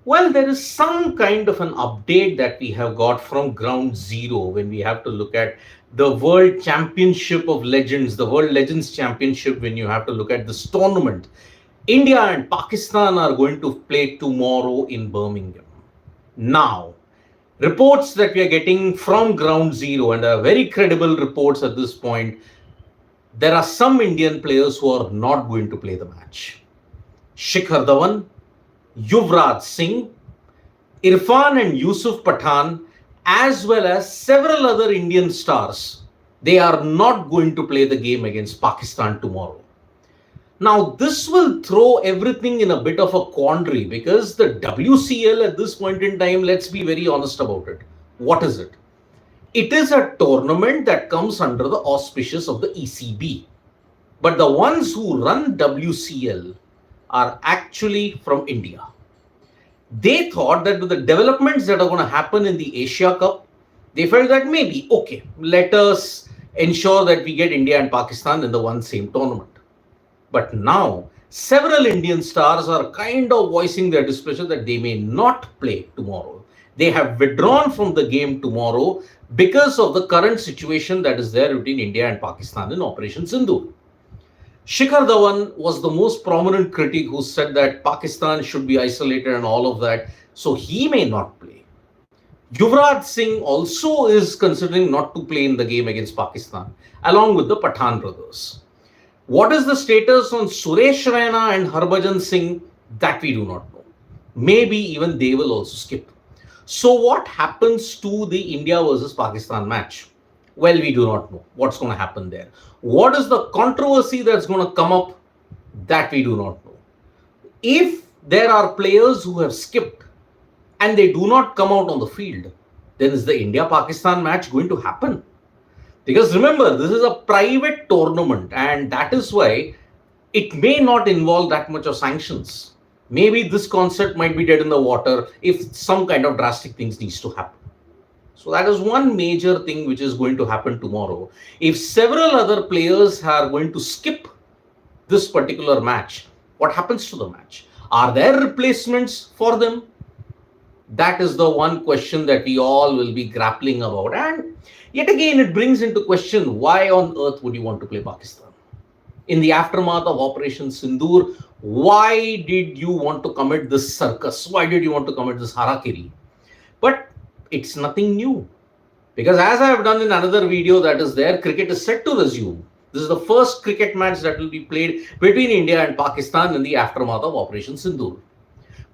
Well, there is some kind of an update that we have got from ground zero when we have to look at the World Championship of Legends, the World Legends Championship. When you have to look at this tournament, India and Pakistan are going to play tomorrow in Birmingham. Now, reports that we are getting from ground zero and are very credible reports at this point, there are some Indian players who are not going to play the match. Shikhar Dhawan, Yuvraj Singh, Irfan and Yusuf Pathan, as well as several other Indian stars, they are not going to play the game against Pakistan tomorrow. Now, this will throw everything in a bit of a quandary because the WCL at this point in time, let's be very honest about it. What is it? It is a tournament that comes under the auspices of the ECB. But the ones who run WCL are actually from India. They thought that with the developments that are going to happen in the Asia Cup, they felt that maybe, okay, let us ensure that we get India and Pakistan in the one same tournament. But now, several Indian stars are kind of voicing their displeasure that they may not play tomorrow. They have withdrawn from the game tomorrow because of the current situation that is there between India and Pakistan in Operation Sindoor. Shikhar Dhawan was the most prominent critic who said that Pakistan should be isolated and all of that, so he may not play. Yuvraj Singh also is considering not to play in the game against Pakistan, along with the Pathan brothers. What is the status on Suresh Raina and Harbhajan Singh? That we do not know. Maybe even they will also skip. So what happens to the India versus Pakistan match? Well, we do not know what's going to happen there. What is the controversy that's going to come up? That we do not know. If there are players who have skipped and they do not come out on the field, then is the India-Pakistan match going to happen? Because remember, this is a private tournament and that is why it may not involve that much of sanctions. Maybe this concept might be dead in the water if some kind of drastic things needs to happen. So that is one major thing which is going to happen tomorrow. If several other players are going to skip this particular match, what happens to the match? Are there replacements for them? That is the one question that we all will be grappling about. And yet again, it brings into question, why on earth would you want to play Pakistan? In the aftermath of Operation Sindoor, why did you want to commit this circus? Why did you want to commit this harakiri? But it's nothing new. Because as I have done in another video that is there, cricket is set to resume. This is the first cricket match that will be played between India and Pakistan in the aftermath of Operation Sindoor.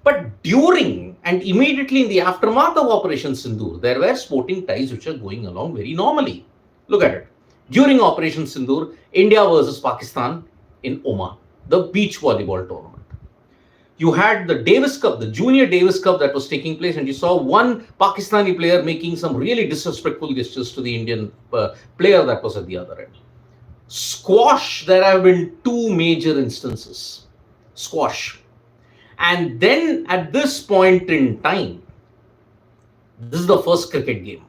But during and immediately in the aftermath of Operation Sindoor, there were sporting ties which are going along very normally. Look at it. During Operation Sindoor, India versus Pakistan in Oman, the beach volleyball tournament. You had the Davis Cup, the Junior Davis Cup that was taking place, and you saw one Pakistani player making some really disrespectful gestures to the Indian player that was at the other end. Squash, there have been two major instances. Squash. And then at this point in time, this is the first cricket game.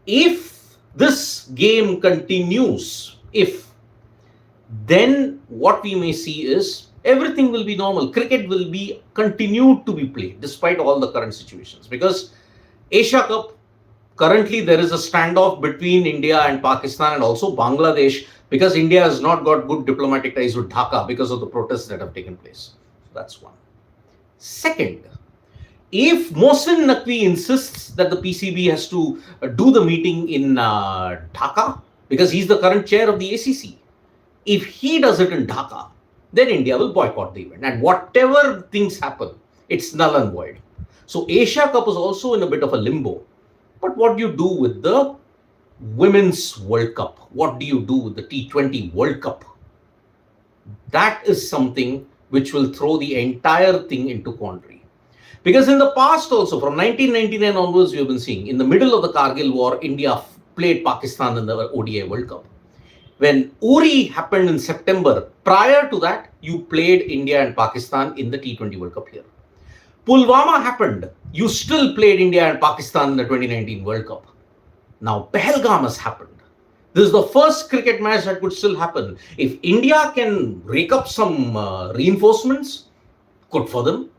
If this game continues, then what we may see is everything will be normal. Cricket will be continued to be played despite all the current situations. Because Asia Cup, currently there is a standoff between India and Pakistan and also Bangladesh because India has not got good diplomatic ties with Dhaka because of the protests that have taken place. So that's one. Second, if Mohsin Naqvi insists that the PCB has to do the meeting in Dhaka because he's the current chair of the ACC, if he does it in Dhaka, then India will boycott the event. And whatever things happen, it's null and void. So Asia Cup is also in a bit of a limbo. But what do you do with the Women's World Cup? What do you do with the T20 World Cup? That is something which will throw the entire thing into quandary. Because in the past also, from 1999 onwards, we have been seeing, in the middle of the Kargil war, India played Pakistan in the ODI World Cup. When Uri happened in September, prior to that, you played India and Pakistan in the T20 World Cup here. Pulwama happened, you still played India and Pakistan in the 2019 World Cup. Now, Pahalgam has happened. This is the first cricket match that could still happen. If India can rake up some reinforcements, good for them.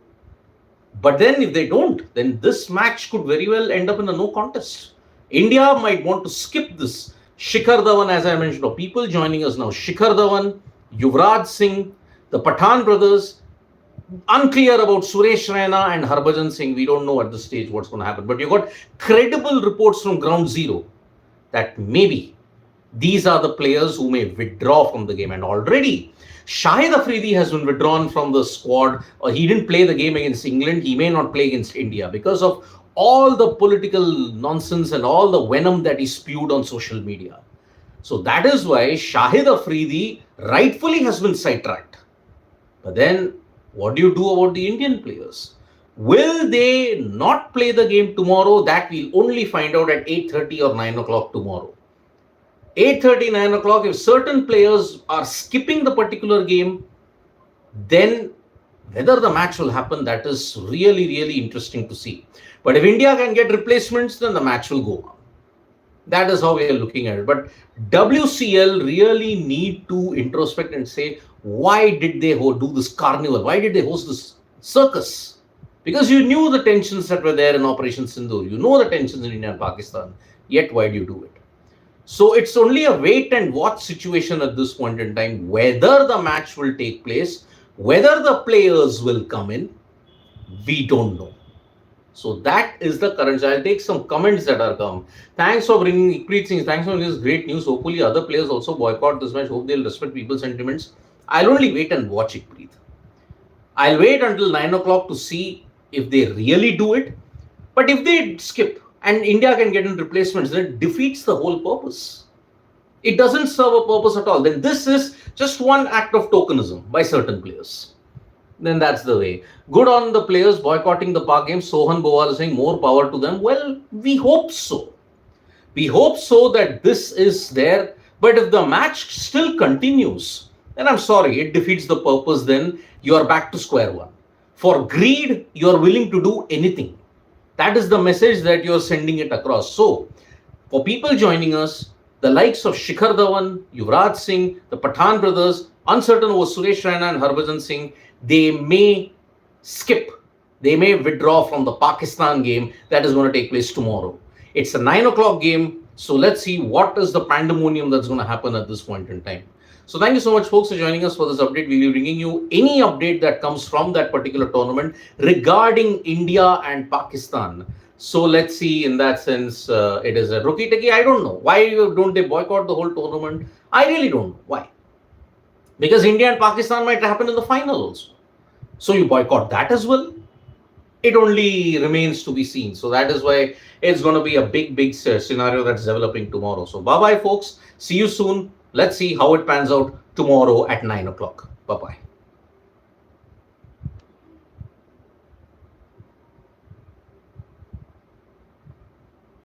But then if they don't, then this match could very well end up in a no contest. India might want to skip this. Shikhar Dhawan, as I mentioned, or people joining us now, Shikhar Dhawan, Yuvraj Singh, the Pathan brothers, unclear about Suresh Raina and Harbhajan Singh. We don't know at this stage what's going to happen. But you got credible reports from ground zero that maybe these are the players who may withdraw from the game. And already Shahid Afridi has been withdrawn from the squad. He didn't play the game against England. He may not play against India because of all the political nonsense and all the venom that he spewed on social media. So that is why Shahid Afridi rightfully has been sidetracked. But then what do you do about the Indian players? Will they not play the game tomorrow? That we'll only find out at 8:30 or 9 o'clock tomorrow. 8:30, 9 o'clock, if certain players are skipping the particular game, then whether the match will happen, that is really, really interesting to see. But if India can get replacements, then the match will go on. That is how we are looking at it. But WCL really need to introspect and say, why did they do this carnival? Why did they host this circus? Because you knew the tensions that were there in Operation Sindoor. You know the tensions in India and Pakistan. Yet why do you do it? So it's only a wait and watch situation at this point in time, whether the match will take place, whether the players will come in, we don't know. So that is the current. I'll take some comments that are come. Thanks for bringing Preet Singh. Thanks for this great news. Hopefully other players also boycott this match. Hope they'll respect people's sentiments. I'll only wait and watch it, Preet. I'll wait until 9 o'clock to see if they really do it. But if they skip and India can get in replacements, then it defeats the whole purpose. It doesn't serve a purpose at all. Then this is just one act of tokenism by certain players. Then that's the way. Good on the players boycotting the Pak game. Sohan Bowal is saying more power to them. Well, we hope so. We hope so that this is there. But if the match still continues, then I'm sorry, it defeats the purpose. Then you are back to square one. For greed, you are willing to do anything. That is the message that you are sending it across. So, for people joining us, the likes of Shikhar Dhawan, Yuvraj Singh, the Pathan brothers, uncertain over Suresh Raina and Harbhajan Singh, they may skip, they may withdraw from the Pakistan game that is going to take place tomorrow. It's a 9 o'clock game, so let's see what is the pandemonium that's going to happen at this point in time. So thank you so much, folks, for joining us for this update. We'll be bringing you any update that comes from that particular tournament regarding India and Pakistan. So let's see, in that sense, it is a rookie techie. I don't know. Why don't they boycott the whole tournament? I really don't know. Why? Because India and Pakistan might happen in the final also. So you boycott that as well? It only remains to be seen. So that is why it's going to be a big scenario that's developing tomorrow. So bye-bye, folks. See you soon. Let's see how it pans out tomorrow at 9 o'clock. Bye-bye.